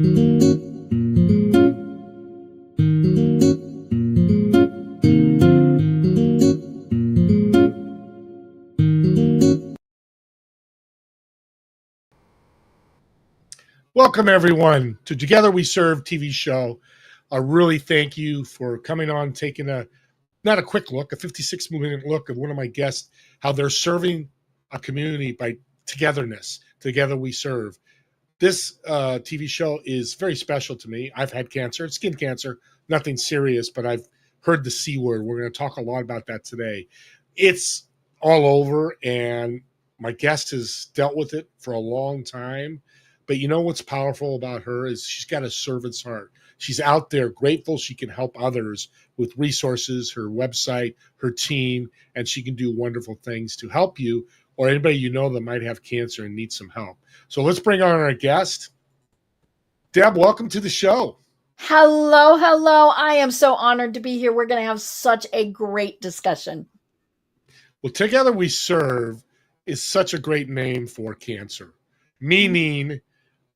Welcome, everyone, to Together We Serve TV show. I really thank you for coming on, taking not a quick look, a 56-minute look of one of my guests, how they're serving a community by togetherness. Together We Serve. This TV show is very special to me. I've had cancer, skin cancer, nothing serious, but I've heard the C word. We're going to talk a lot about that today. It's all over, and my guest has dealt with it for a long time. But you know what's powerful about her is she's got a servant's heart. She's out there grateful she can help others with resources, her website, her team, and she can do wonderful things to help you or anybody you know that might have cancer and needs some help. So let's bring on our guest. Deb, welcome to the show. Hello, hello. I am so honored to be here. We're going to have such a great discussion. Well, Together We Serve is such a great name for cancer, meaning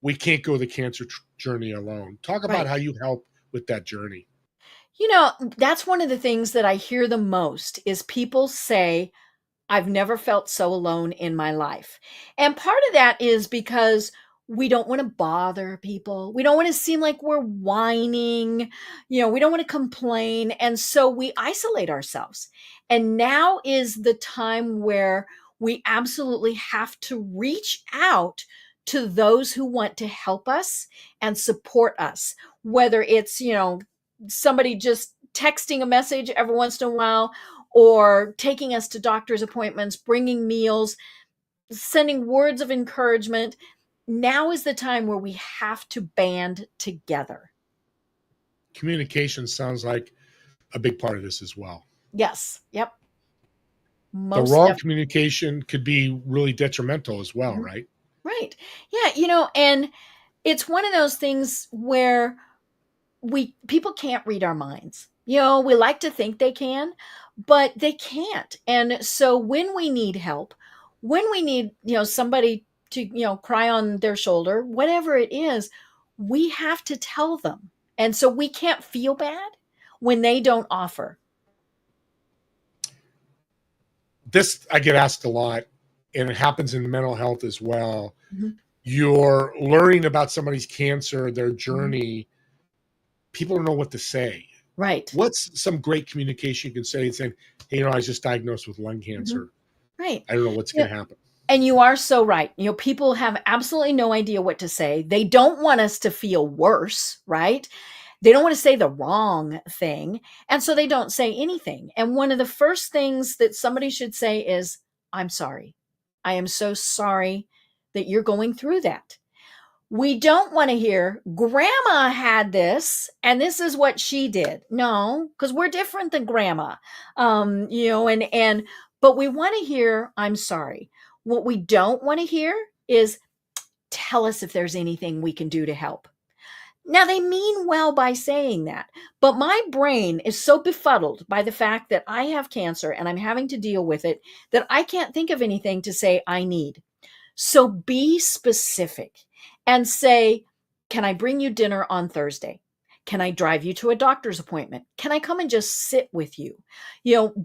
we can't go the cancer journey alone. Talk about how you help with that journey. You know, that's one of the things that I hear the most is people say, I've never felt so alone in my life. And part of that is because we don't want to bother people. We don't want to seem like we're whining. We don't want to complain. And so we isolate ourselves. And now is the time where we absolutely have to reach out to those who want to help us and support us, whether it's, somebody just texting a message every once in a while, or taking us to doctor's appointments, bringing meals, sending words of encouragement. Now is the time where we have to band together. Communication sounds like a big part of this as well. Yes. Yep. The wrong communication could be really detrimental as well, right? Right. Yeah. And it's one of those things where people can't read our minds. We like to think they can, but they can't. And so when we need help, when we need, somebody to, cry on their shoulder, whatever it is, we have to tell them. And so we can't feel bad when they don't offer. This I get asked a lot, and it happens in mental health as well. Mm-hmm. You're learning about somebody's cancer, their journey. People don't know what to say. Right. What's some great communication you can say and saying, hey, I was just diagnosed with lung cancer. Mm-hmm. Right. I don't know what's going to happen. And you are so right. People have absolutely no idea what to say. They don't want us to feel worse, right? They don't want to say the wrong thing. And so they don't say anything. And one of the first things that somebody should say is, I'm sorry. I am so sorry that you're going through that. We don't want to hear, Grandma had this, and this is what she did. No, because we're different than Grandma. But we want to hear, I'm sorry. What we don't want to hear is, tell us if there's anything we can do to help. Now, they mean well by saying that, but my brain is so befuddled by the fact that I have cancer and I'm having to deal with it that I can't think of anything to say I need. So be specific and say, can I bring you dinner on Thursday? Can I drive you to a doctor's appointment? Can I come and just sit with you?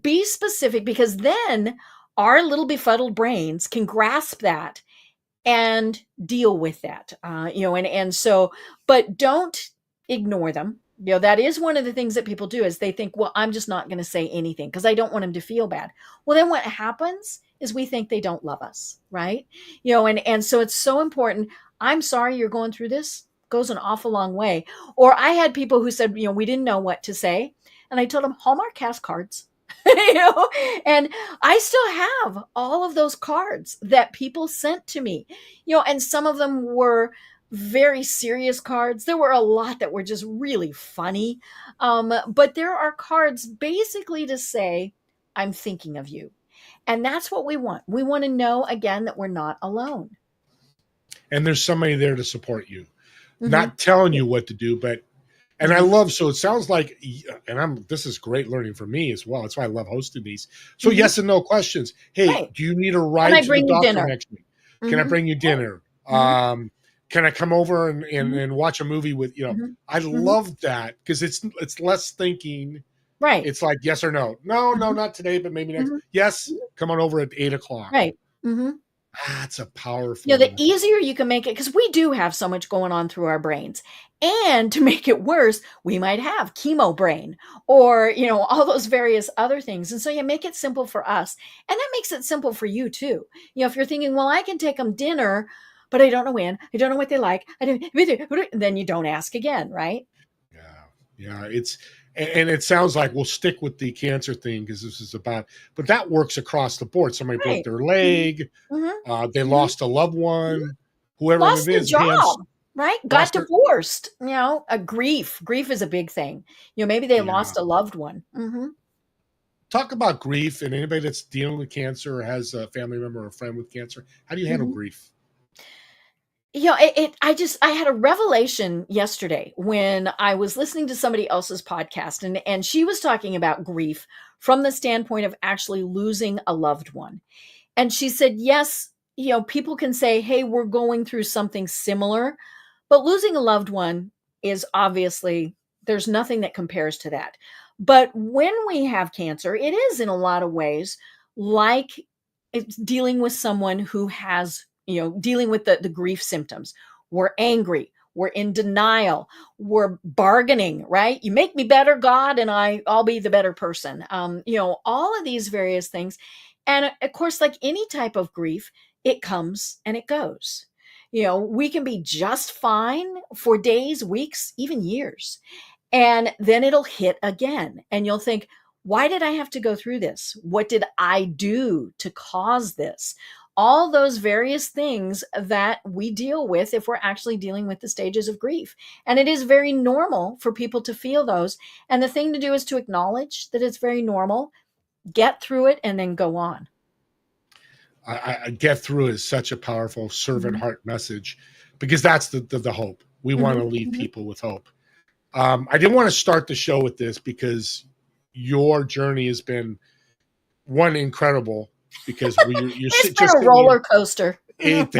Be specific, because then our little befuddled brains can grasp that and deal with that, but don't ignore them. That is one of the things that people do, is they think, well, I'm just not going to say anything because I don't want them to feel bad. Well, then what happens is we think they don't love us, right? And so it's so important. I'm sorry you're going through this goes an awful long way. Or I had people who said, we didn't know what to say. And I told them, Hallmark has cards. And I still have all of those cards that people sent to me, and some of them were very serious cards. There were a lot that were just really funny. But there are cards basically to say, I'm thinking of you. And that's what we want. We want to know, again, that we're not alone. And there's somebody there to support you, not telling you what to do, but and I love, so it sounds like, and this is great learning for me as well. That's why I love hosting these. So yes and no questions. Hey, do you need a ride to the doctor next week? Can I bring you dinner? can I come over and Mhm. and watch a movie with you know? Mhm. I Mhm. love that because it's less thinking. Right. It's like yes or no. No, no, Mhm. not today, but maybe next. Mhm. Yes, Mhm. come on over at 8 o'clock. Right. Mhm. That's a You know, the powerful. easier you can make it, because we do have so much going on through our brains. And to make it worse, we might have chemo brain or, all those various other things. And so you make it simple for us. And that makes it simple for you too. If you're thinking, well, I can take them dinner, but I don't know when, I don't know what they like. I don't, then you don't ask again, right? Yeah, yeah. And it sounds like we'll stick with the cancer thing because this is about, but that works across the board. Somebody broke Right. their Mhm. leg, Mhm. they Mhm. lost a loved Mhm. one, whoever it Lost a is, hands job, right? Got lost their. divorced, a grief. Grief is a big thing. Maybe they Yeah. lost a loved one. Mhm. Talk about grief and anybody that's dealing with cancer or has a family member or a friend with cancer. How do you handle Mhm. grief? I had a revelation yesterday when I was listening to somebody else's podcast, and she was talking about grief from the standpoint of actually losing a loved one. And she said, yes, people can say, hey, we're going through something similar, but losing a loved one is obviously, there's nothing that compares to that. But when we have cancer, it is in a lot of ways like it's dealing with someone who has, dealing with the grief symptoms. We're angry. We're in denial. We're bargaining, right? You make me better, God, and I'll be the better person. All of these various things. And of course, like any type of grief, it comes and it goes. We can be just fine for days, weeks, even years. And then it'll hit again. And you'll think, why did I have to go through this? What did I do to cause this? All those various things that we deal with if we're actually dealing with the stages of grief. And it is very normal for people to feel those. And the thing to do is to acknowledge that it's very normal, get through it, and then go on. I get through is such a powerful servant Mhm. heart message because that's the hope. We want to Mhm. leave Mhm. people with hope. I didn't want to start the show with this because your journey has been one incredible because you're It's been just a sitting in roller coaster. it.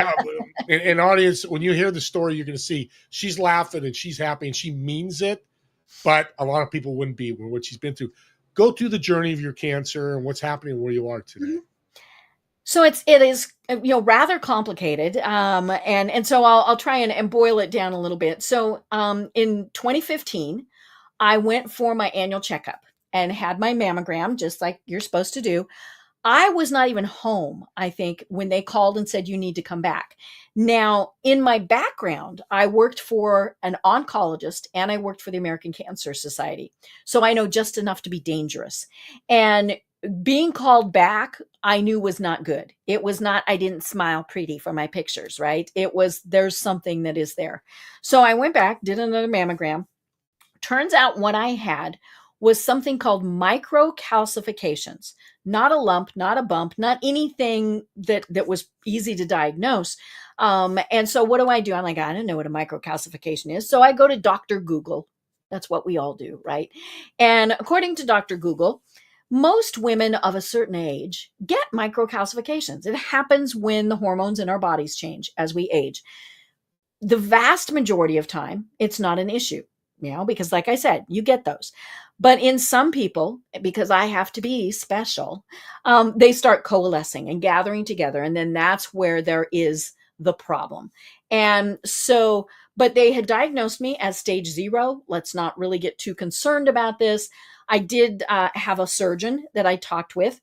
An audience, when you hear the story, you're going to see she's laughing and she's happy and she means it. But a lot of people wouldn't be with what she's been through. Go through the journey of your cancer and what's happening where you are today. Mhm. So it is rather complicated, and so I'll try and boil it down a little bit. So in 2015, I went for my annual checkup and had my mammogram, just like you're supposed to do. I was not even home, I think, when they called and said, you need to come back. Now, in my background, I worked for an oncologist and I worked for the American Cancer Society. So I know just enough to be dangerous. And being called back, I knew was not good. It was not, I didn't smile pretty for my pictures, right? It was, there's something that is there. So I went back, did another mammogram. Turns out what I had was something called microcalcifications, not a lump, not a bump, not anything that was easy to diagnose. And so what do? I'm like, I don't know what a microcalcification is. So I go to Dr. Google. That's what we all do, right? And according to Dr. Google, most women of a certain age get microcalcifications. It happens when the hormones in our bodies change as we age. The vast majority of time, it's not an issue, because like I said, you get those. But in some people, because I have to be special, they start coalescing and gathering together. And then that's where there is the problem. And so, but they had diagnosed me as stage 0. Let's not really get too concerned about this. I did have a surgeon that I talked with.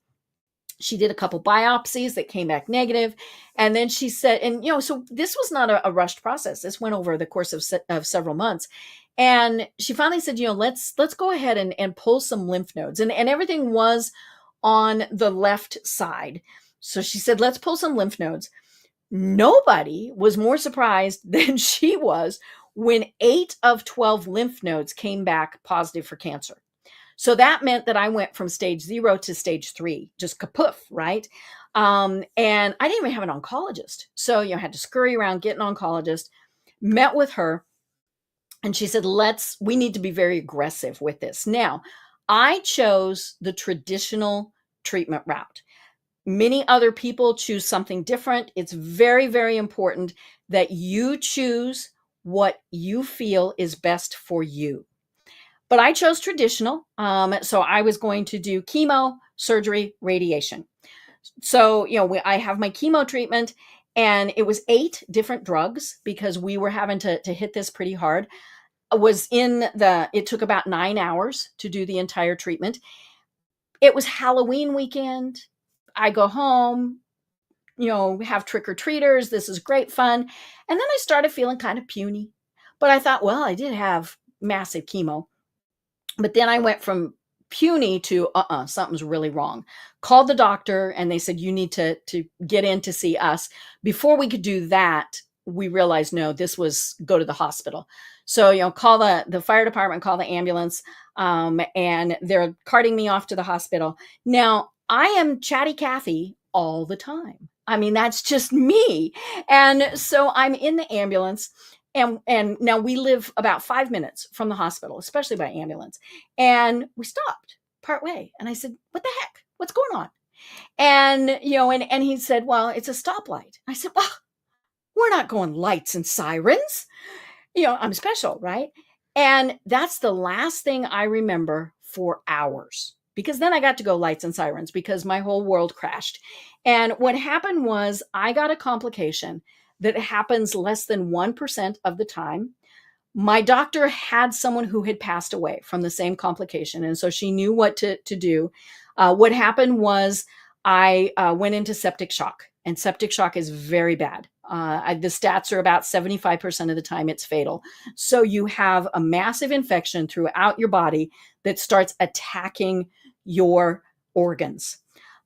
She did a couple biopsies that came back negative. And then she said, and so this was not a rushed process. This went over the course of several months. And she finally said, let's go ahead and pull some lymph nodes. And everything was on the left side. So she said, let's pull some lymph nodes. Nobody was more surprised than she was when 8 of 12 lymph nodes came back positive for cancer. So that meant that I went from stage 0 to stage 3, just kapoof, right? And I didn't even have an oncologist. So, I had to scurry around, get an oncologist, met with her, and she said, we need to be very aggressive with this. Now, I chose the traditional treatment route. Many other people choose something different. It's very, very important that you choose what you feel is best for you. But I chose traditional. So I was going to do chemo, surgery, radiation. So, I have my chemo treatment, and it was 8 different drugs because we were having to hit this pretty hard. It took about 9 hours to do the entire treatment. It was Halloween weekend. I go home, have trick or treaters. This is great fun. And then I started feeling kind of puny. But I thought, well, I did have massive chemo. But then I went from puny to something's really wrong. Called the doctor, and they said, you need to get in to see us. Before we could do that, we realized, no, this was go to the hospital. So, call the fire department, call the ambulance, and they're carting me off to the hospital. Now, I am chatty Cathy all the time. I mean, that's just me. And so I'm in the ambulance, and now we live about 5 minutes from the hospital, especially by ambulance. And we stopped partway. And I said, what the heck? What's going on? And, and he said, well, it's a stoplight. I said, well, we're not going lights and sirens. I'm special, right? And that's the last thing I remember for hours, because then I got to go lights and sirens because my whole world crashed. And what happened was I got a complication that happens less than 1% of the time. My doctor had someone who had passed away from the same complication, and so she knew what to do. What happened was I went into septic shock, and septic shock is very bad. The stats are about 75% of the time it's fatal. So you have a massive infection throughout your body that starts attacking your organs.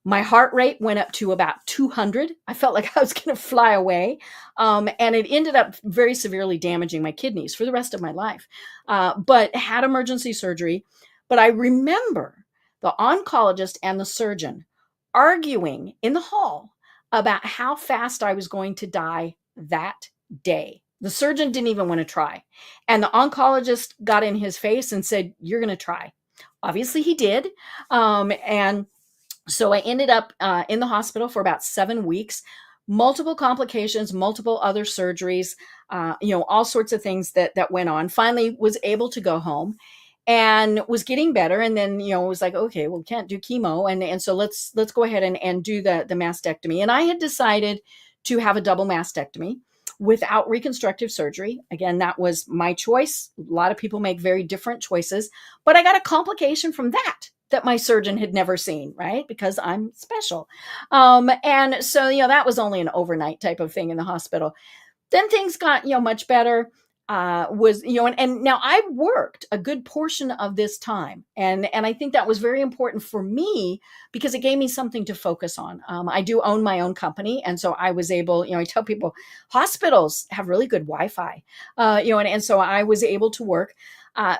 My heart rate went up to about 200. I felt like I was going to fly away. And it ended up very severely damaging my kidneys for the rest of my life. But had emergency surgery. But I remember the oncologist and the surgeon arguing in the hall about how fast I was going to die that day. The surgeon didn't even want to try. And the oncologist got in his face and said, you're going to try. Obviously he did. And so I ended up in the hospital for about 7 weeks, multiple complications, multiple other surgeries, all sorts of things that went on. Finally was able to go home and was getting better. And then, was like, okay, well, we can't do chemo. And so let's go ahead and do the mastectomy. And I had decided to have a double mastectomy without reconstructive surgery. Again, that was my choice. A lot of people make very different choices, but I got a complication from that my surgeon had never seen, right? Because I'm special. And so, that was only an overnight type of thing in the hospital. Then things got, much better. And now I worked a good portion of this time. And I think that was very important for me because it gave me something to focus on. I do own my own company. And so I was able, I tell people hospitals have really good Wi-Fi, and so I was able to work.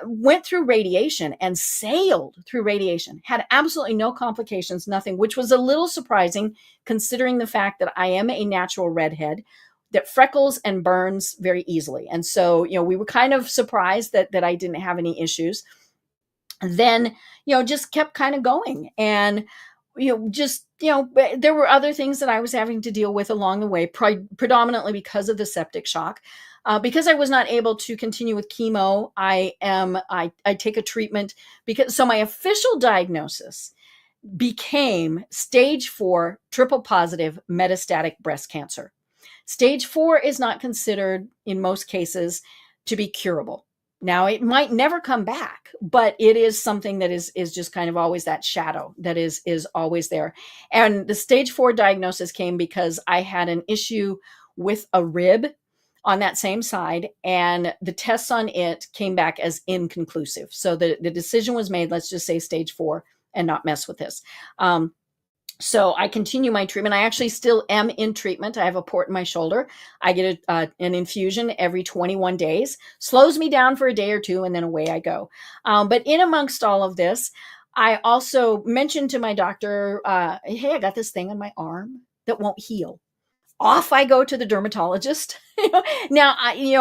Went through radiation and sailed through radiation, had absolutely no complications, nothing, which was a little surprising considering the fact that I am a natural redhead that freckles and burns very easily. And so, we were kind of surprised that I didn't have any issues. Then, just kept kind of going. And, there were other things that I was having to deal with along the way, predominantly because of the septic shock. Because I was not able to continue with chemo, I take a treatment so my official diagnosis became stage 4 triple positive metastatic breast cancer. Stage 4 is not considered in most cases to be curable. Now it might never come back, but it is something that is just kind of always that shadow that is always there. And the stage 4 diagnosis came because I had an issue with a rib on that same side, and the tests on it came back as inconclusive. So the decision was made, let's just say stage 4 and not mess with this. So I continue my treatment. I actually still am in treatment. I have a port in my shoulder. I get an infusion every 21 days, slows me down for a day or two, and then away I go. But in amongst all of this, I also mentioned to my doctor, hey, I got this thing on my arm that won't heal. off I go to the dermatologist. Now, he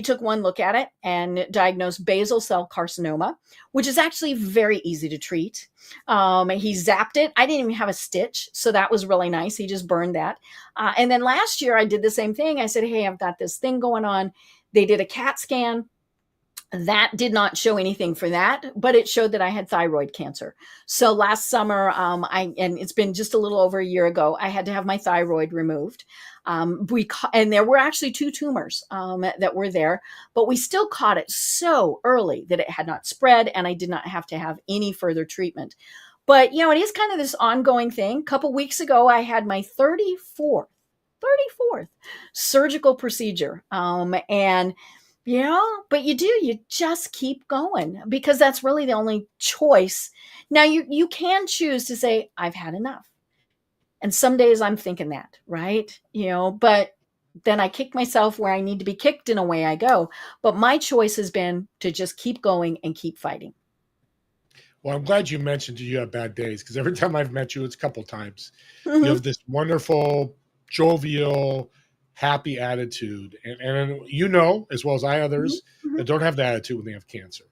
took one look at it and diagnosed basal cell carcinoma, which is actually very easy to treat. He zapped it. I didn't even have a stitch, so that was really nice. He just burned that. And then last year I did the same thing. I said, hey, I've got this thing going on. They did a CAT scan. That did not show anything for that, but it showed that I had thyroid cancer. So last summer, and it's been just a little over a year ago, I had to have my thyroid removed. And there were actually 2 tumors that were there, but we still caught it so early that it had not spread, and I did not have to have any further treatment. But, it is kind of this ongoing thing. A couple weeks ago, I had my 34th surgical procedure. But you just keep going, because that's really the only choice. Now you can choose to say, I've had enough. And some days I'm thinking that, right? But then I kick myself where I need to be kicked, and away I go. But my choice has been to just keep going and keep fighting. Well, I'm glad you mentioned you have bad days, because every time I've met you, it's a couple times. You have this wonderful, jovial, happy attitude. And as well as others that don't have that attitude when they have cancer.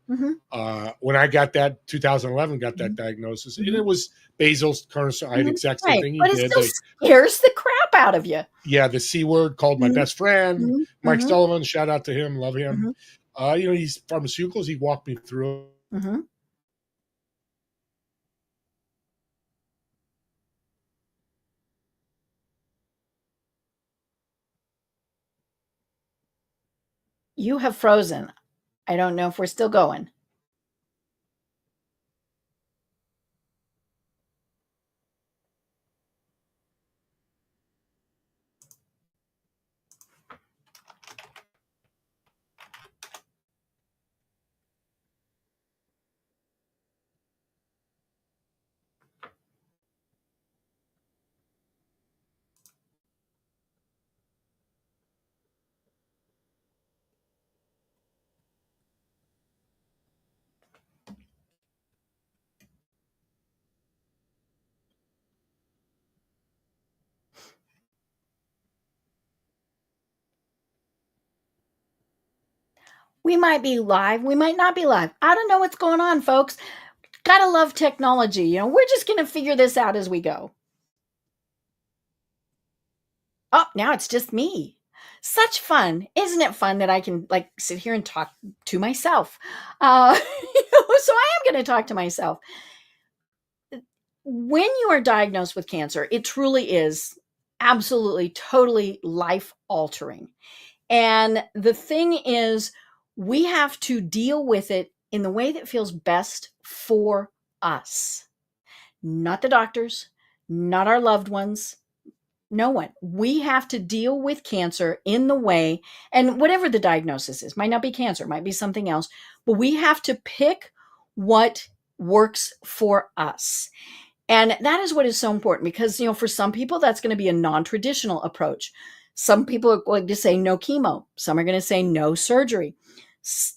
When I got that 2011, diagnosis, and it was basal carcinoma. I had the exact same thing you did. But it still scares the crap out of you. Yeah, the C word. Called my best friend, Mike Sullivan. Shout out to him. Love him. He's pharmaceuticals. He walked me through. You have frozen. I don't know if we're still going. We might be live. We might not be live. I don't know what's going on, folks. Gotta love technology. We're just going to figure this out as we go. Oh, now it's just me. Such fun. Isn't it fun that I can sit here and talk to myself? So I am going to talk to myself. When you are diagnosed with cancer, it truly is absolutely, totally life altering. And the thing is, we have to deal with it in the way that feels best for us, not the doctors, not our loved ones, no one. We have to deal with cancer in the way, and whatever the diagnosis is, might not be cancer, might be something else, but we have to pick what works for us. And that is what is so important, because, for some people, that's going to be a non-traditional approach. Some people are going to say no chemo. Some are going to say no surgery.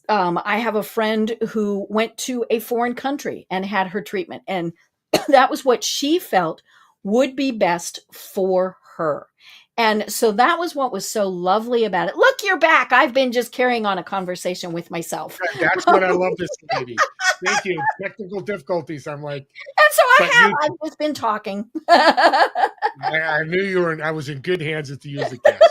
I have a friend who went to a foreign country and had her treatment, and that was what she felt would be best for her. And so that was what was so lovely about it. Look, you're back. I've been just carrying on a conversation with myself. That's what I love this lady. Thank you. Technical difficulties. I'm like. And so I've just been talking. I knew I was in good hands as to use the guest.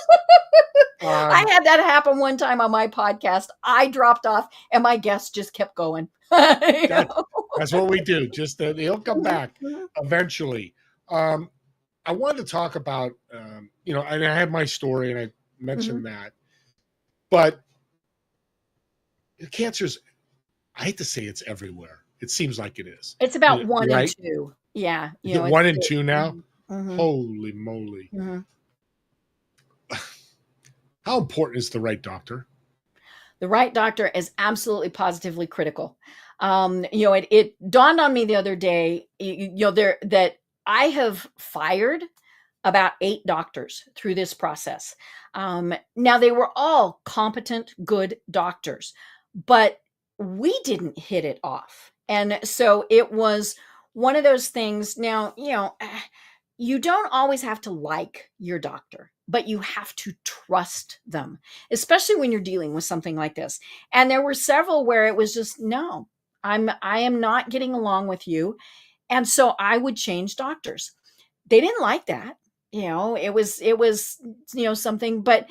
I had that happen one time on my podcast. I dropped off and my guest just kept going. That's what we do. Just they'll come back eventually. I wanted to talk about, and I had my story and I mentioned that, but cancer's, I hate to say it's everywhere. It seems like it is. It's about 1 in 2. Yeah. 1 in 2 now? Holy moly. How important is the right doctor? The right doctor is absolutely positively critical. It dawned on me the other day, that I have fired about 8 doctors through this process. Now, they were all competent, good doctors, but we didn't hit it off. And so it was one of those things. Now, you don't always have to like your doctor, but you have to trust them, especially when you're dealing with something like this. And there were several where it was just, no, I am not getting along with you. And so I would change doctors. They didn't like that. It was something, but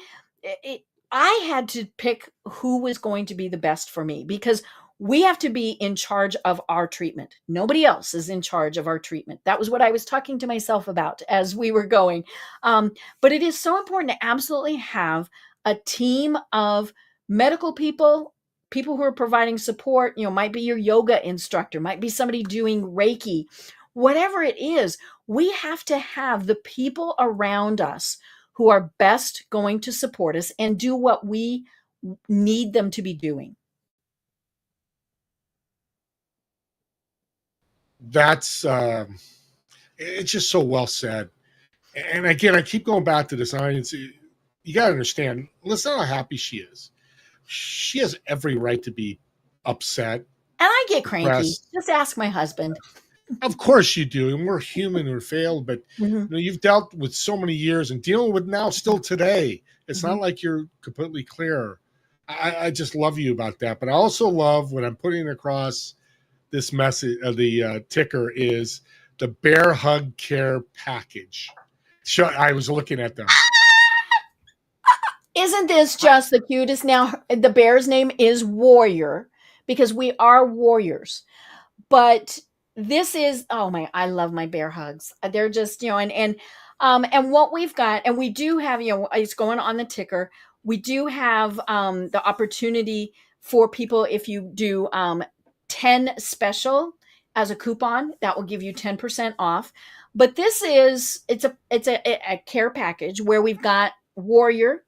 I had to pick who was going to be the best for me, because we have to be in charge of our treatment. Nobody else is in charge of our treatment. That was what I was talking to myself about as we were going. But it is so important to absolutely have a team of medical people, people who are providing support. Might be your yoga instructor, might be somebody doing Reiki, whatever it is. We have to have the people around us who are best going to support us and do what we need them to be doing. That's it's just so well said. And again, I keep going back to this. You got to understand, listen how happy she is. She has every right to be upset. And I get cranky. Depressed. Just ask my husband. Of course you do. And we're human, we're failed, but you've dealt with so many years and dealing with now still today. It's not like you're completely clear. I just love you about that. But I also love when I'm putting across this message of the ticker is the Bear Hug Care Package. I was looking at them. Isn't this just the cutest? Now, the bear's name is Warrior because we are warriors. But this is, oh my, I love my bear hugs. They're just, and what we've got, and we do have, it's going on the ticker. We do have the opportunity for people, if you do 10 special as a coupon, that will give you 10% off. But this is, it's a care package where we've got Warrior,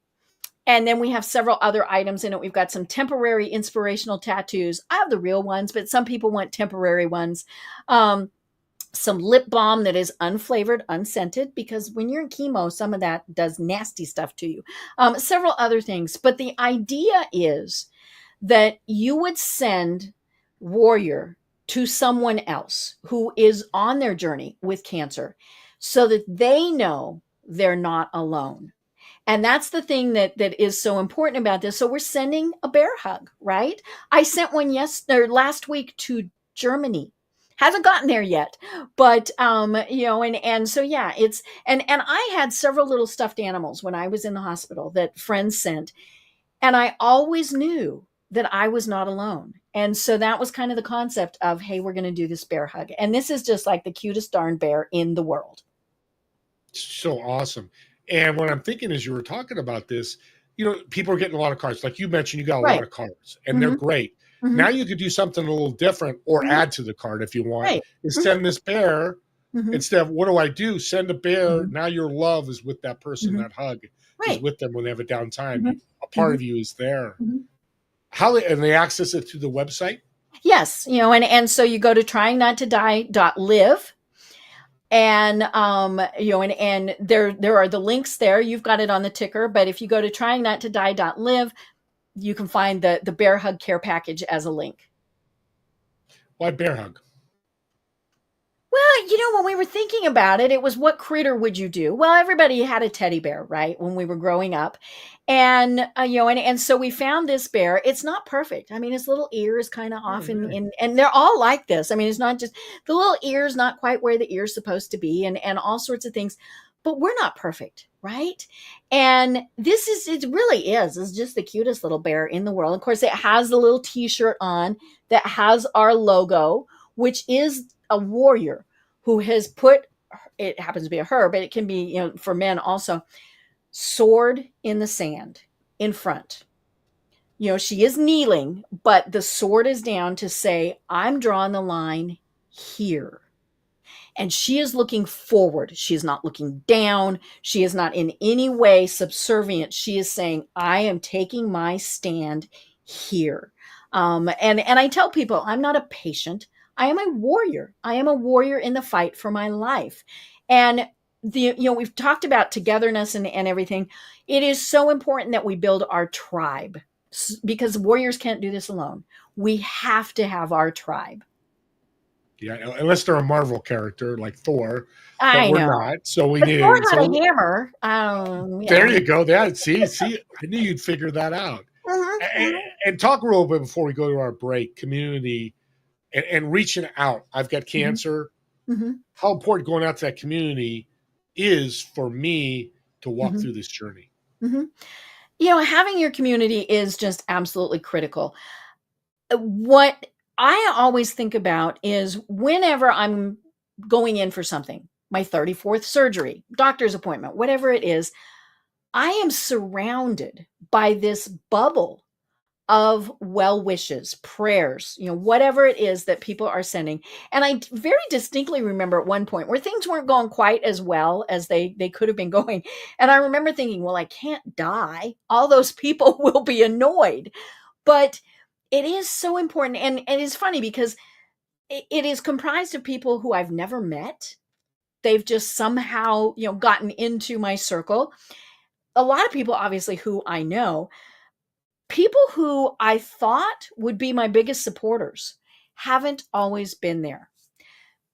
and then we have several other items in it. We've got some temporary inspirational tattoos. I have the real ones, but some people want temporary ones. Some lip balm that is unflavored, unscented, because when you're in chemo, some of that does nasty stuff to you. Several other things. But the idea is that you would send Warrior to someone else who is on their journey with cancer so that they know they're not alone. And that's the thing that is so important about this. So we're sending a bear hug, right? I sent one last week to Germany. Hasn't gotten there yet, but and so yeah, it's and I had several little stuffed animals when I was in the hospital that friends sent, and I always knew that I was not alone. And so that was kind of the concept of, hey, we're going to do this bear hug, and this is just like the cutest darn bear in the world. So awesome. And what I'm thinking as you were talking about this, people are getting a lot of cards. Like you mentioned, you got a lot of cards, and they're great. Now you could do something a little different or add to the card if you want. Right. Is send this bear instead of what do I do? Send a bear. Now your love is with that person. That hug is with them when they have a downtime. A part of you is there. And they access it through the website? Yes. And so you go to tryingnottodie.LIVE. And and there are the links there. You've got it on the ticker, but if you go to tryingnottodie.live, you can find the bear hug care package as a link. Why bear hug? Well, when we were thinking about it, it was, what critter would you do? Well, everybody had a teddy bear, right, when we were growing up. And, and so we found this bear. It's not perfect. I mean, his little ear is kind of off and they're all like this. I mean, it's not just the little ear's not quite where the ear's supposed to be and all sorts of things, but we're not perfect, right? And it really is. It's just the cutest little bear in the world. Of course, it has the little t-shirt on that has our logo, which is a warrior who has put, it happens to be a her, but it can be, for men also, sword in the sand in front. She is kneeling, but the sword is down to say, I'm drawing the line here. And she is looking forward. She is not looking down. She is not in any way subservient. She is saying, I am taking my stand here. And I tell people, I'm not a patient. I am a warrior. I am a warrior in the fight for my life. And we've talked about togetherness and everything. It is so important that we build our tribe, because warriors can't do this alone. We have to have our tribe. Yeah, unless they're a Marvel character like Thor, but I we're know. not. So we But Thor need. had a So hammer. there Yeah. you go. That see, I knew you'd figure that out. Mhm, And, mhm, and talk a little bit before we go to our break. Community and reaching out. I've got mhm, cancer. mhm, How important going out to that community is for me to walk mhm, through this journey. mhm. Having your community is just absolutely critical. What I always think about is whenever I'm going in for something, my 34th surgery, doctor's appointment, whatever it is, I am surrounded by this bubble of well wishes, prayers, whatever it is that people are sending. And I very distinctly remember at one point where things weren't going quite as well as they could have been going. And I remember thinking, well, I can't die. All those people will be annoyed. But it is so important. And it's funny because it is comprised of people who I've never met. They've just somehow, gotten into my circle. A lot of people, obviously, who I know. People who I thought would be my biggest supporters haven't always been there.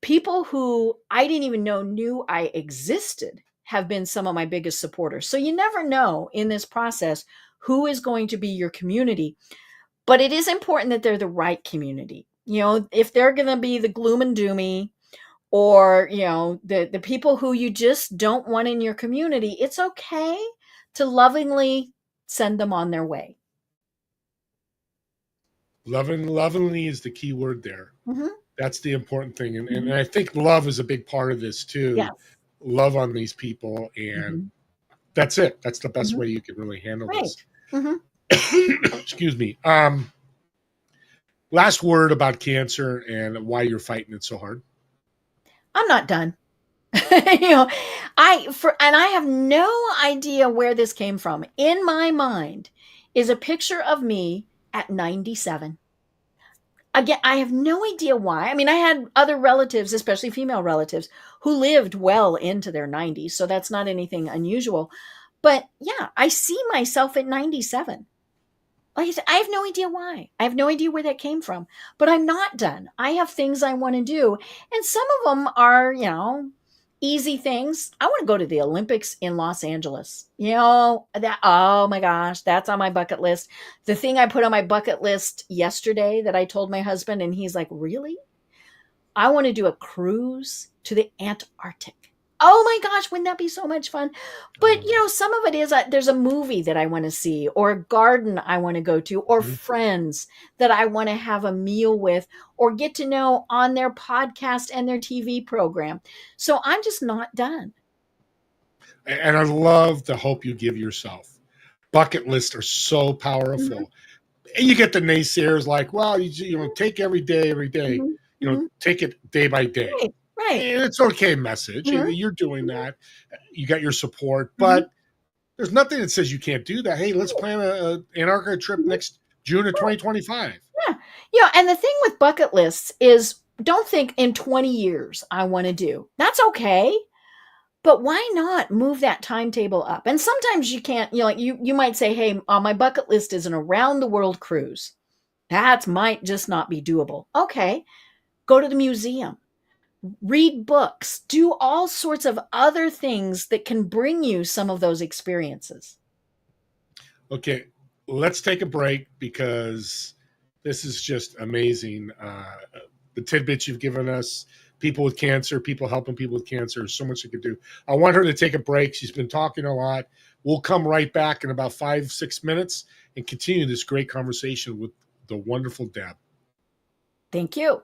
People who I didn't even know knew I existed have been some of my biggest supporters. So you never know in this process who is going to be your community, but it is important that they're the right community. If they're going to be the gloom and doomy or, the people who you just don't want in your community, it's okay to lovingly send them on their way. Lovingly is the key word there. Mhm. That's the important thing. And Mhm. I think love is a big part of this too. Yes. Love on these people. And Mhm. that's it. That's the best Mhm. way you can really handle this. Right. Mhm. Excuse me. Last word about cancer and why you're fighting it so hard. I'm not done. You know, I have no idea where this came from. In my mind is a picture of me at 97. Again, I have no idea why. I mean, I had other relatives, especially female relatives, who lived well into their 90s, so that's not anything unusual. But yeah, I see myself at 97. Like I said, I have no idea why. I have no idea where that came from, but I'm not done. I have things I want to do. And some of them are, easy things. I want to go to the Olympics in Los Angeles. Oh my gosh, that's on my bucket list. The thing I put on my bucket list yesterday that I told my husband, and he's like, really? I want to do a cruise to the Antarctic. Oh my gosh, wouldn't that be so much fun? But some of it is there's a movie that I want to see, or a garden I want to go to, or Mhm. friends that I want to have a meal with, or get to know on their podcast and their TV program. So I'm just not done. And I love the hope you give yourself. Bucket lists are so Mhm, powerful. And you get the naysayers like, well, take every day, mhm, mhm. take it day by day. Right, right. And it's okay message. Mhm, You're doing mhm, that. You got your support, mhm, but there's nothing that says you can't do that. Hey, let's right, plan a Antarctica trip mhm, next June of right. 2025. Yeah. And the thing with bucket lists is don't think in 20 years I want to do. That's okay. But why not move that timetable up? And sometimes you can't, like you might say, hey, on my bucket list is an around the world cruise. That might just not be doable. Okay. Go to the museum, read books, do all sorts of other things that can bring you some of those experiences. Okay, let's take a break because this is just amazing. The tidbits you've given us, people with cancer, people helping people with cancer, so much you could do. I want her to take a break. She's been talking a lot. We'll come right back in about 5-6 minutes and continue this great conversation with the wonderful Deb. Thank you.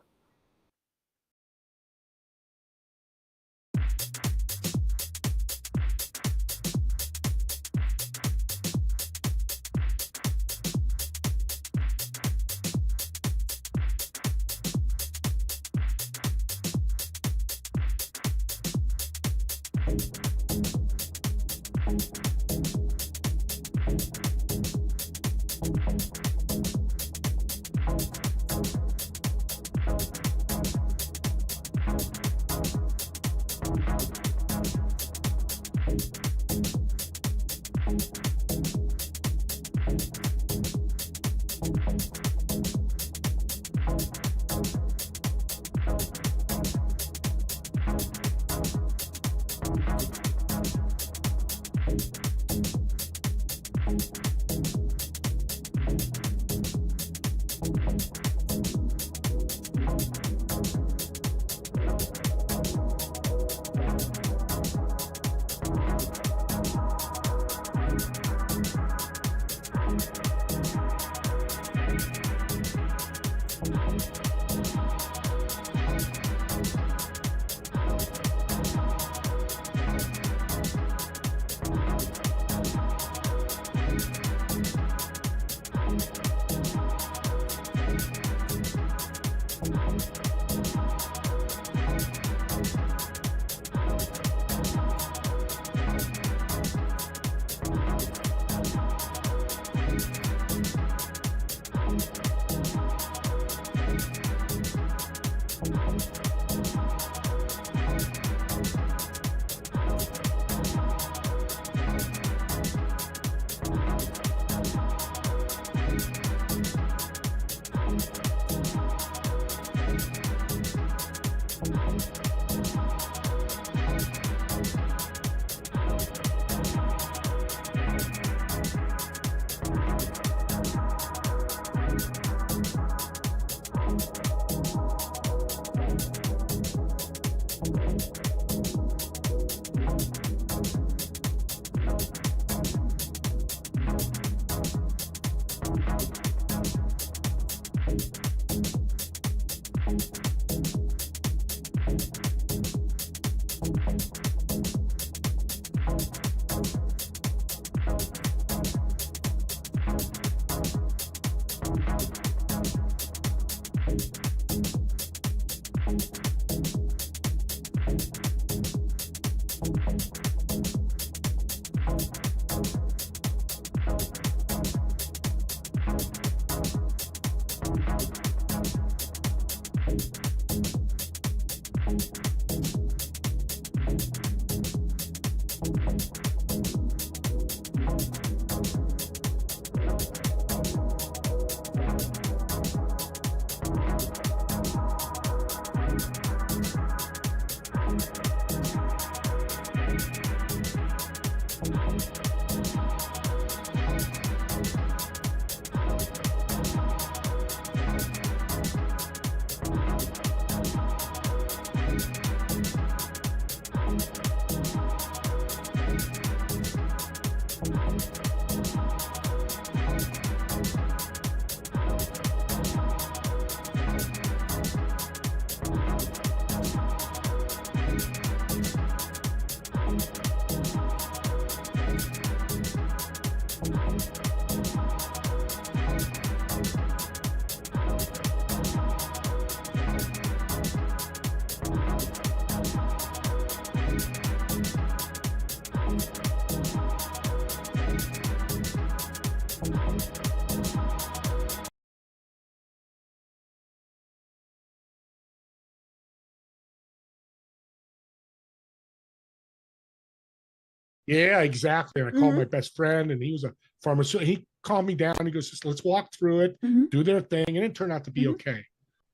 Yeah, exactly. And I called my best friend, and he was a pharmacist. He calmed me down. He goes, just let's walk through it, do their thing, and it turned out to be okay.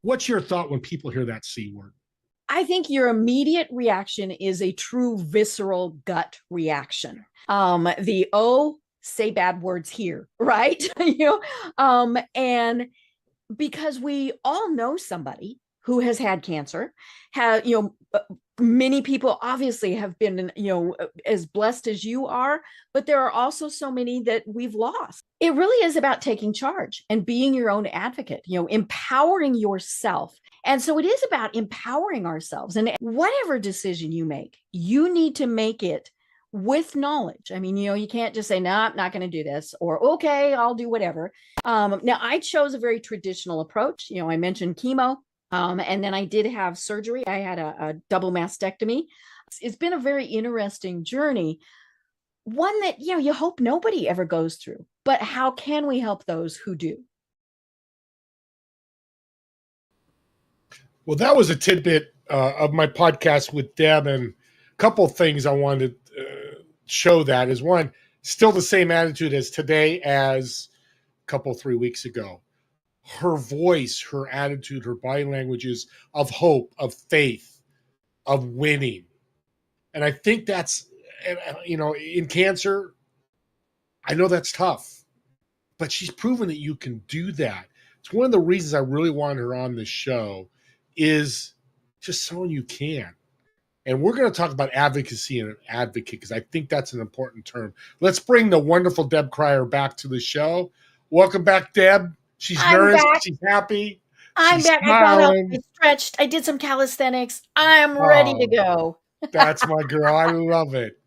What's your thought when people hear that C word? I think your immediate reaction is a true visceral gut reaction. Say bad words here, right? And because we all know somebody who has had cancer, many people obviously have been, as blessed as you are, but there are also so many that we've lost. It really is about taking charge and being your own advocate, empowering yourself. And so it is about empowering ourselves. And whatever decision you make, you need to make it with knowledge. I mean, you can't just say, no, I'm not going to do this, or, okay, I'll do whatever. Now, I chose a very traditional approach. I mentioned chemo. And then I did have surgery. I had a double mastectomy. It's been a very interesting journey, one that, you hope nobody ever goes through. But how can we help those who do? Well, that was a tidbit of my podcast with Deb, and a couple of things I wanted to show that is one, still the same attitude as today as a couple, 3 weeks ago. Her voice, her attitude, her body language is of hope, of faith, of winning. And I think that's, in cancer, I know that's tough, but she's proven that you can do that. It's one of the reasons I really wanted her on this show is just showing you can. And we're going to talk about advocacy and an advocate because I think that's an important term. Let's bring the wonderful Deb Krier back to the show. Welcome back, Deb. She's nourished. She's happy. I'm she's back. Smiling. I stretched. I did some calisthenics. I'm ready to go. That's my girl. I love it.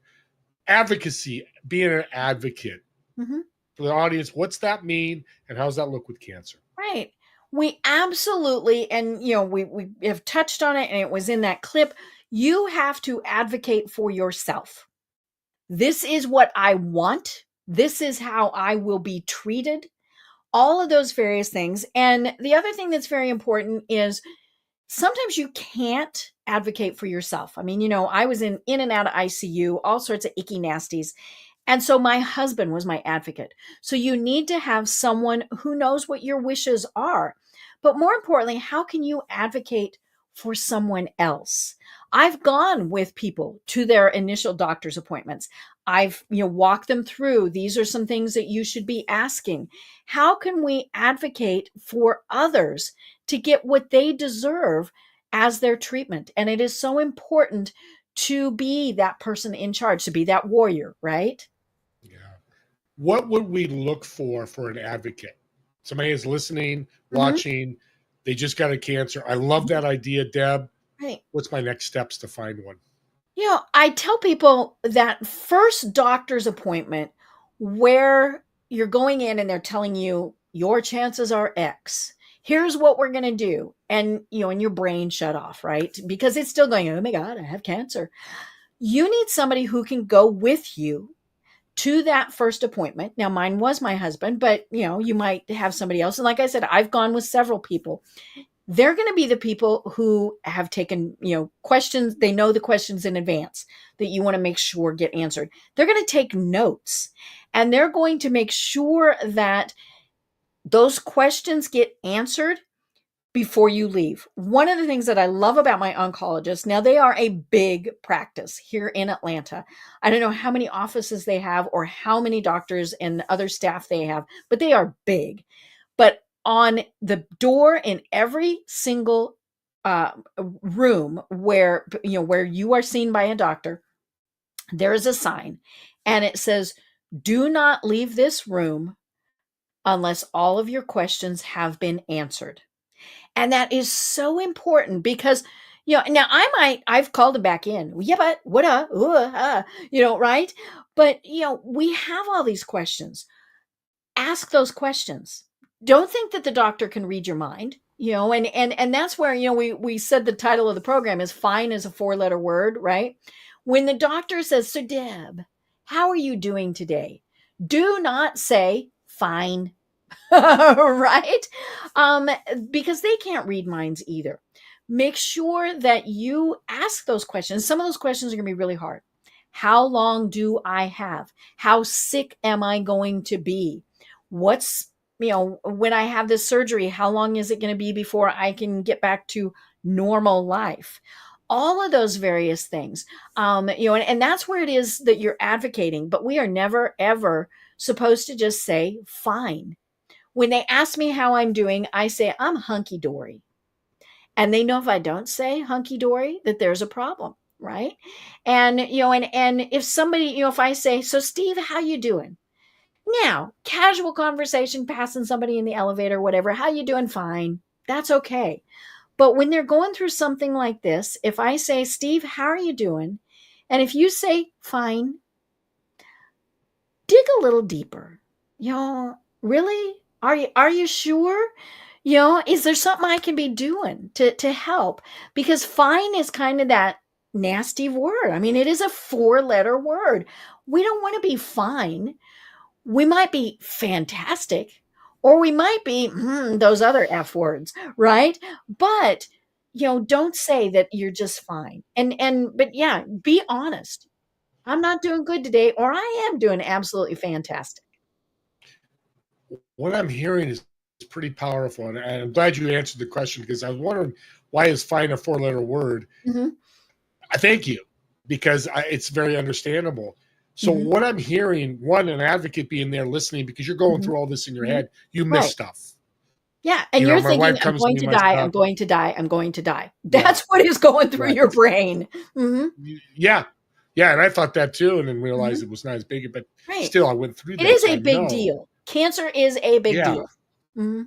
Advocacy, being an advocate. For the audience, what's that mean and how does that look with cancer? Right. We absolutely, and we have touched on it, and it was in that clip. You have to advocate for yourself. This is what I want. This is how I will be treated. All of those various things. And the other thing that's very important is sometimes you can't advocate for yourself. I mean, I was in and out of ICU, all sorts of icky nasties. And so my husband was my advocate. So you need to have someone who knows what your wishes are. But more importantly, how can you advocate for someone else? I've gone with people to their initial doctor's appointments. I've walked them through. These are some things that you should be asking. How can we advocate for others to get what they deserve as their treatment. And it is so important to be that person in charge, to be that warrior, right? Yeah. What would we look for an advocate? Somebody is listening, Mhm. watching, they just got a cancer. I love that idea, Deb. Right. What's my next steps to find one? I tell people that first doctor's appointment where you're going in and they're telling you your chances are X. Here's what we're going to do. And your brain shut off, right? Because it's still going, oh my God, I have cancer. You need somebody who can go with you to that first appointment. Now, mine was my husband, but you might have somebody else. And like I said, I've gone with several people. They're going to be the people who have taken, questions. They know the questions in advance that you want to make sure get answered. They're going to take notes and they're going to make sure that those questions get answered before you leave. One of the things that I love about my oncologists, now they are a big practice here in Atlanta. I don't know how many offices they have or how many doctors and other staff they have, but they are big. But on the door in every single room where you are seen by a doctor, there is a sign and it says, "Do not leave this room unless all of your questions have been answered." And that is so important because, now I've called them back in. Yeah, but what, right? But, we have all these questions. Ask those questions. Don't think that the doctor can read your mind, and that's where, we said the title of the program is fine as a 4-letter word, right? When the doctor says, "So Deb, how are you doing today?" Do not say fine. Right? Um, because they can't read minds either. Make sure that you ask those questions. Some of those questions are going to be really hard. How long do I have? How sick am I going to be? What's, when I have this surgery, how long is it going to be before I can get back to normal life? All of those various things. And that's where it is that you're advocating, but we are never, ever supposed to just say, fine. When they ask me how I'm doing, I say, I'm hunky dory. And they know if I don't say hunky dory, that there's a problem, right? And if somebody, if I say, "So Steve, how you doing?" Now, casual conversation, passing somebody in the elevator, whatever, "How you doing?" Fine. That's okay. But when they're going through something like this, if I say, "Steve, how are you doing?" And if you say, "Fine," dig a little deeper. Really? Are you sure? Is there something I can be doing to help? Because fine is kind of that nasty word. I mean, it is a 4-letter word. We don't want to be fine. We might be fantastic, or we might be those other F words, right? But don't say that you're just fine. But yeah, be honest. I'm not doing good today, or I am doing absolutely fantastic. What I'm hearing is pretty powerful, and I'm glad you answered the question because I was wondering why is fine a 4-letter word. Hmm. I thank you because it's very understandable. So Hmm. what I'm hearing, one, an advocate being there listening because you're going Hmm. through all this in your Hmm. head. You miss Right. stuff. Yeah. And you're My thinking, wife "I'm comes to going me, to my die. I'm stuff. going to die. I'm going to die." Yeah, That's what is going through your right. brain. Hmm. Yeah, yeah, and I thought that too, and then realized Hmm. it was not as big. But Right. still, I went through It that, is so a I big know. deal. Cancer is a big Yeah, deal. Hmm.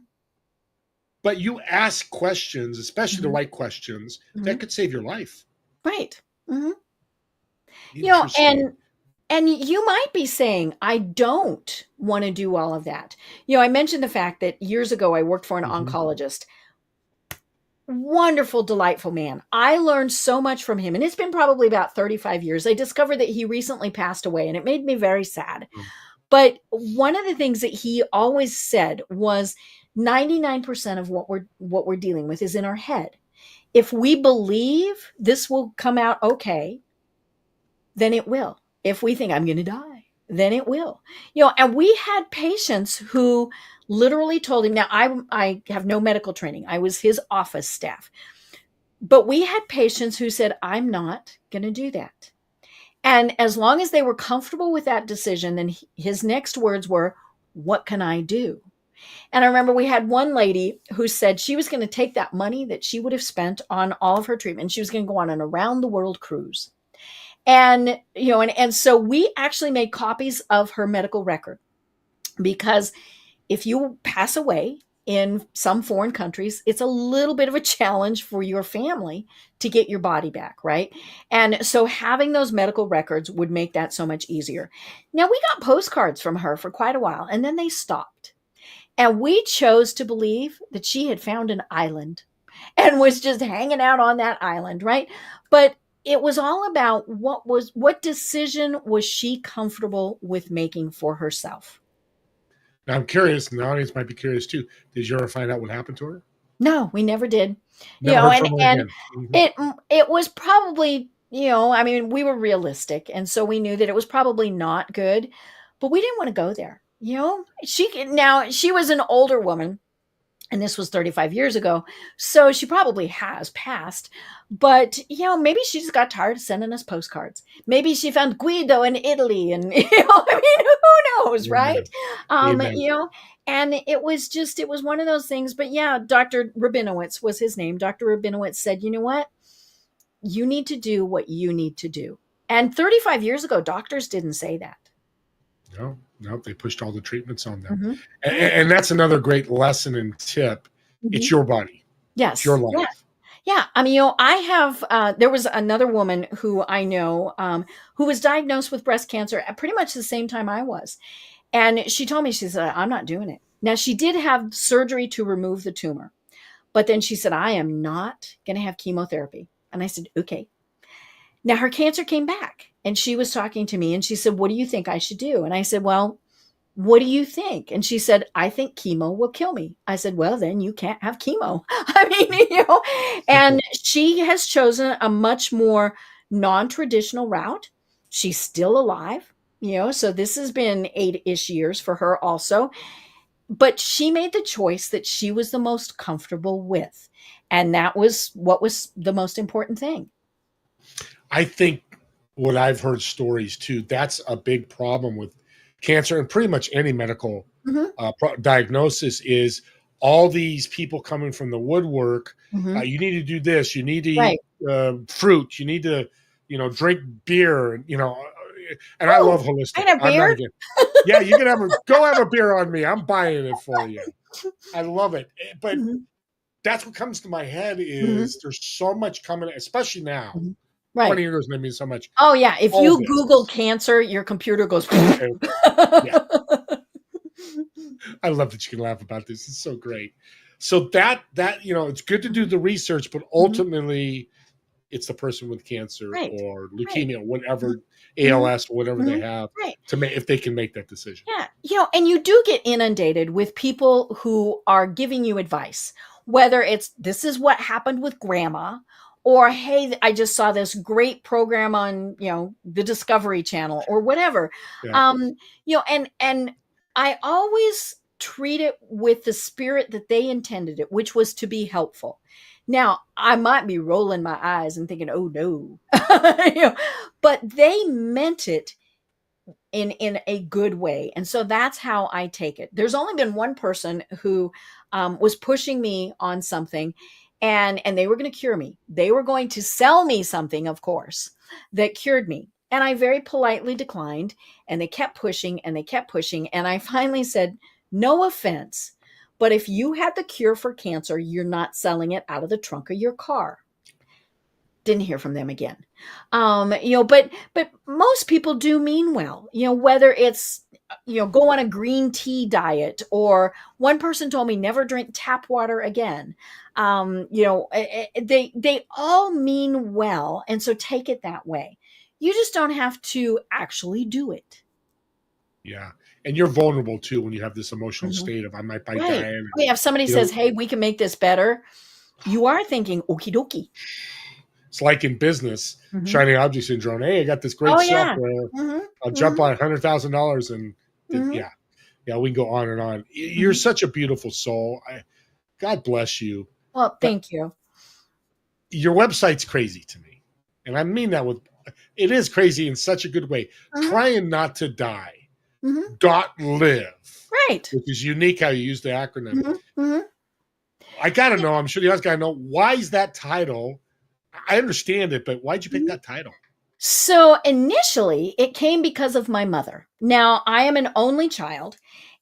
but you ask questions, especially the Hmm. right questions, Hmm. that could save your life. Right. Hmm. You know, Interesting. and and you might be saying, "I don't want to do all of that." I mentioned the fact that years ago I worked for an Mhm. oncologist. Wonderful, delightful man. I learned so much from him, and it's been probably about 35 years. I discovered that he recently passed away, and it made me very sad. But one of the things that he always said was 99% of what we're dealing with is in our head. If we believe this will come out okay, then it will. If we think I'm going to die, then it will. And we had patients who literally told him, now I have no medical training. I was his office staff. But we had patients who said, "I'm not going to do that." And as long as they were comfortable with that decision, then his next words were, "What can I do?" And I remember we had one lady who said she was going to take that money that she would have spent on all of her treatment. She was going to go on an around the world cruise. And, and so we actually made copies of her medical record, because if you pass away in some foreign countries, it's a little bit of a challenge for your family to get your body back, right? And so having those medical records would make that so much easier. Now, we got postcards from her for quite a while, and then they stopped. And we chose to believe that she had found an island and was just hanging out on that island, right? But it was all about what decision was she comfortable with making for herself. Now I'm curious, and the audience might be curious too. Did you ever find out what happened to her? No, we never did. Never heard from her And again. Mhm. it was probably, I mean, we were realistic, and so we knew that it was probably not good, but we didn't want to go there. She was an older woman, and this was 35 years ago, so she probably has passed. But maybe she just got tired of sending us postcards. Maybe she found Guido in Italy, and I mean, who knows, right? Amen. And it was one of those things. But yeah, Dr. Rabinowitz was his name. Dr. Rabinowitz said, you know what, you need to do what you need to do. And 35 years ago, doctors didn't say that. No, they pushed all the treatments on them. Mm-hmm. And that's another great lesson and tip. Mm-hmm. It's your body. Yes. It's your life. Yeah. I mean, I have, there was another woman who I know who was diagnosed with breast cancer at pretty much the same time I was. And she told me, she said, I'm not doing it. Now, she did have surgery to remove the tumor, but then she said, I am not going to have chemotherapy. And I said, okay. Now, her cancer came back, and she was talking to me, and she said, what do you think I should do? And I said, well, what do you think? And she said, I think chemo will kill me. I said, well, then you can't have chemo. I mean, and she has chosen a much more non-traditional route. She's still alive, so this has been 8-ish years for her also. But she made the choice that she was the most comfortable with. And that was what was the most important thing. I think what I've heard stories too, that's a big problem with cancer and pretty much any medical diagnosis is all these people coming from the woodwork. You need to do this. You need to eat fruit. You need to, drink beer. And I love holistic. I beer? Yeah, you can go have a beer on me. I'm buying it for you. I love it. But that's what comes to my head is there's so much coming, especially now. 20 years doesn't mean so much. Oh yeah. If you Google cancer, your computer goes. Yeah. I love that you can laugh about this. It's so great. So that it's good to do the research, but ultimately it's the person with cancer or leukemia, whatever ALS, whatever they have to make, if they can make that decision. Yeah. And you do get inundated with people who are giving you advice, whether it's, this is what happened with grandma, or, hey, I just saw this great program on, the Discovery Channel or whatever. Yeah. And I always treat it with the spirit that they intended it, which was to be helpful. Now, I might be rolling my eyes and thinking, oh no, but they meant it in a good way. And so that's how I take it. There's only been one person who was pushing me on something, and they were going to cure me. They were going to sell me something, of course, that cured me. And I very politely declined, and they kept pushing and they kept pushing. And I finally said, no offense, but if you had the cure for cancer, you're not selling it out of the trunk of your car. Didn't hear from them again. But most people do mean well, whether it's, go on a green tea diet, or one person told me never drink tap water again. They all mean well. And so take it that way. You just don't have to actually do it. Yeah. And you're vulnerable too when you have this emotional state of I might be dying. If somebody says, hey, we can make this better, you are thinking, okie dokie. It's like in business, shiny object syndrome. Hey, I got this great software. I'll jump on $100,000 and we can go on and on. You're such a beautiful soul. God bless you. Well, thank you. Your website's crazy to me. And I mean that it is crazy in such a good way. Trying Not to Die. .live, Right. which is unique how you use the acronym. Mm-hmm. I got to know, I'm sure you guys got to know, why is that title? I understand it, but why'd you pick that title? So initially, it came because of my mother. Now, I am an only child.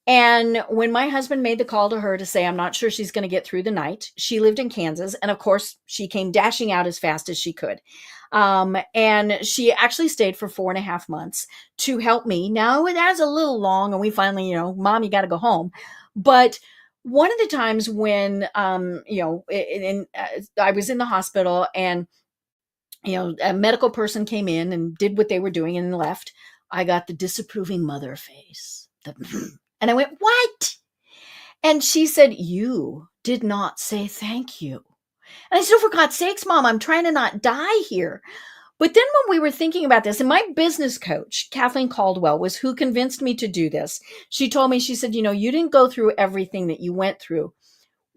And when my husband made the call to her to say, I'm not sure she's going to get through the night, she lived in Kansas. And of course, she came dashing out as fast as she could. And she actually stayed for 4.5 months to help me. Now, it was a little long, and we finally, Mom, you got to go home. But one of the times when, I was in the hospital, and a medical person came in and did what they were doing and left, I got the disapproving mother face. And I went, what? And she said, you did not say thank you. And I said, oh, for God's sakes, Mom, I'm trying to not die here. But then when we were thinking about this, and my business coach, Kathleen Caldwell, was who convinced me to do this. She told me, she said, you didn't go through everything that you went through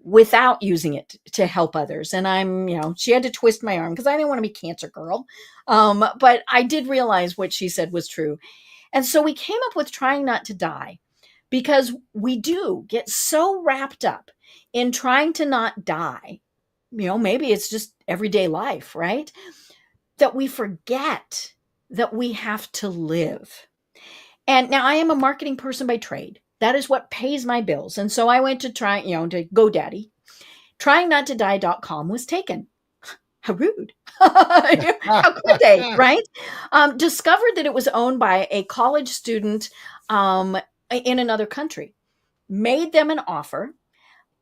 without using it to help others. And she had to twist my arm because I didn't want to be cancer girl. But I did realize what she said was true. And so we came up with Trying Not to Die, because we do get so wrapped up in trying to not die. Maybe it's just everyday life, right? That we forget that we have to live. And now I am a marketing person by trade. That is what pays my bills. And so I went to to GoDaddy. Tryingnottodie.com was taken. How rude. How could they, right? Discovered that it was owned by a college student in another country. Made them an offer.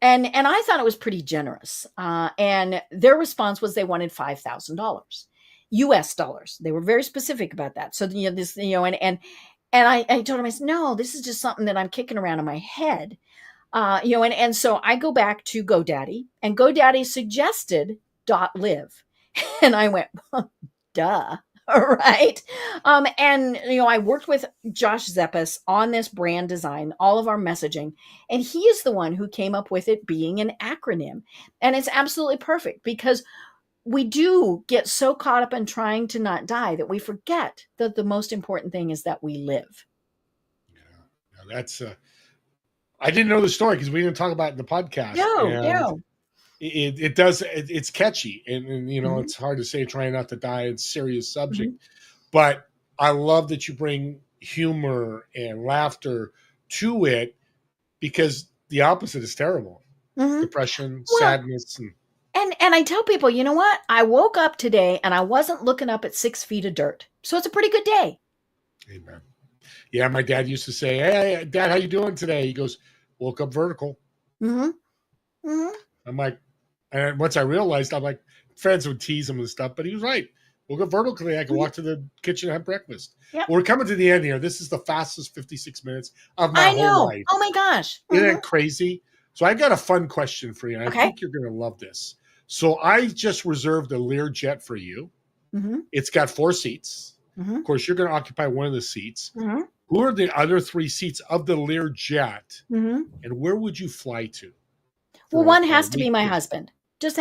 And I thought it was pretty generous. And their response was they wanted $5,000 US dollars. They were very specific about that. So, and I told him, I said, no, this is just something that I'm kicking around in my head. And so I go back to GoDaddy, and GoDaddy suggested .live. And I went, well, duh. All right. I worked with Josh Zeppes on this brand design, all of our messaging, and he is the one who came up with it being an acronym. And it's absolutely perfect, because we do get so caught up in trying to not die that we forget that the most important thing is that we live. Yeah, that's I didn't know the story because we didn't talk about it in the podcast. No. It does. It's catchy, and Mm-hmm. it's hard to say Trying Not to Die. It's a serious subject, Mm-hmm. but I love that you bring humor and laughter to it, because the opposite is terrible. Mm-hmm. Depression, Well, sadness, and I tell people, you know what? I woke up today and I wasn't looking up at 6 feet of dirt, so it's a pretty good day. Amen. Yeah, my dad used to say, "Hey, Dad, how you doing today?" He goes, "Woke up vertical." Mm-hmm. Mm-hmm. I'm like, and once I realized, I'm like, friends would tease him and stuff, but he was right. We'll go vertical today. I can walk to the kitchen and have breakfast. Yep. We're coming to the end here. This is the fastest 56 minutes of my whole life. Oh my gosh. Isn't that crazy? So I got a fun question for you. And I think you're going to love this. So I just reserved a Learjet for you. Mm-hmm. It's got 4 seats. Mm-hmm. Of course, you're going to occupy one of the seats. Mm-hmm. Who are the other 3 seats of the Learjet? Mm-hmm. And where would you fly to? Well, one has to be my husband. Just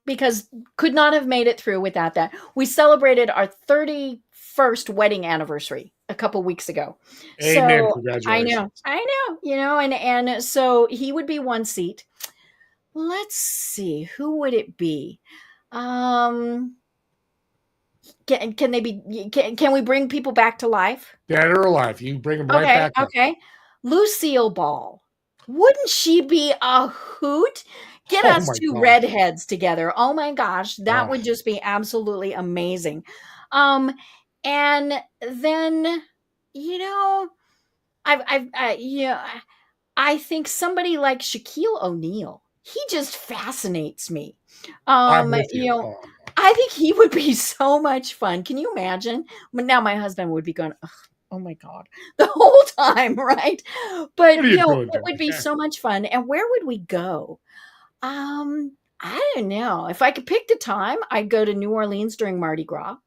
because could not have made it through without that. We celebrated our 31st wedding anniversary a couple weeks ago. Amen. So Congratulations. I know, and so he would be one seat. Let's see, who would it be? Can they be? Can we bring people back to life? Dead or alive? You bring them right back up. Okay. Lucille Ball. Wouldn't she be a hoot? Get us 2 redheads together. Oh my gosh, that would just be absolutely amazing. And then I think somebody like Shaquille O'Neal. He just fascinates me. I'm with you. I think he would be so much fun. Can you imagine? But now my husband would be going, oh my God, the whole time, right? But it would be so much fun. And where would we go? I don't know. If I could pick the time, I'd go to New Orleans during Mardi Gras.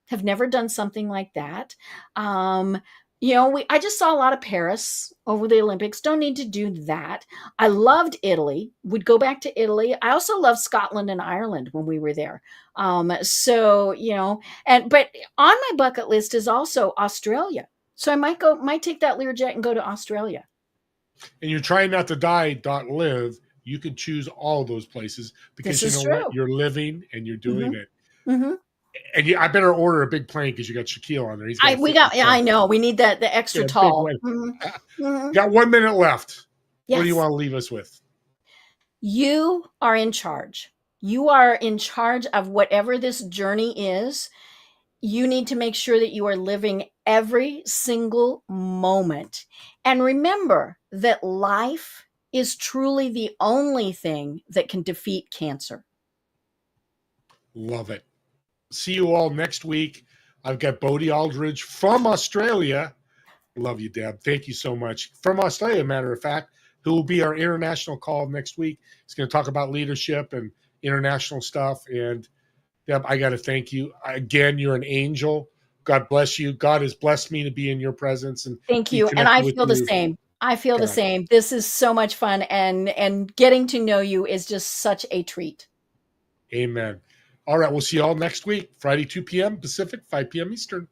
Have never done something like that. I just saw a lot of Paris over the Olympics. Don't need to do that. I loved Italy. Would go back to Italy. I also loved Scotland and Ireland when we were there. But on my bucket list is also Australia. So I might take that Learjet and go to Australia. And you're trying not to die.live. You could choose all those places because This you is know what? true. You're living and you're doing Mhm. it. Mhm. And I better order a big plane because you got Shaquille on there. He's got to fit in the Yeah, I front. know. We need the extra Yeah, big tall. one. Mhm. Mhm. Got 1 minute left. What do you Yes. want to leave us with? You are in charge. You are in charge of whatever this journey is. You need to make sure that you are living every single moment. And remember that life is truly the only thing that can defeat cancer. Love it. See you all next week. I've got Bodie Aldridge from Australia. Love you, Deb. Thank you so much. From Australia, matter of fact, who will be our international call next week. He's going to talk about leadership and international stuff. And Deb, I got to thank you. Again, you're an angel. God bless you. God has blessed me to be in your presence and Thank be you, and connected I with feel the you. same. I feel the God. same. This is so much fun, and getting to know you is just such a treat. Amen. All right. We'll see you all next week, Friday, 2 p.m. Pacific, 5 p.m. Eastern.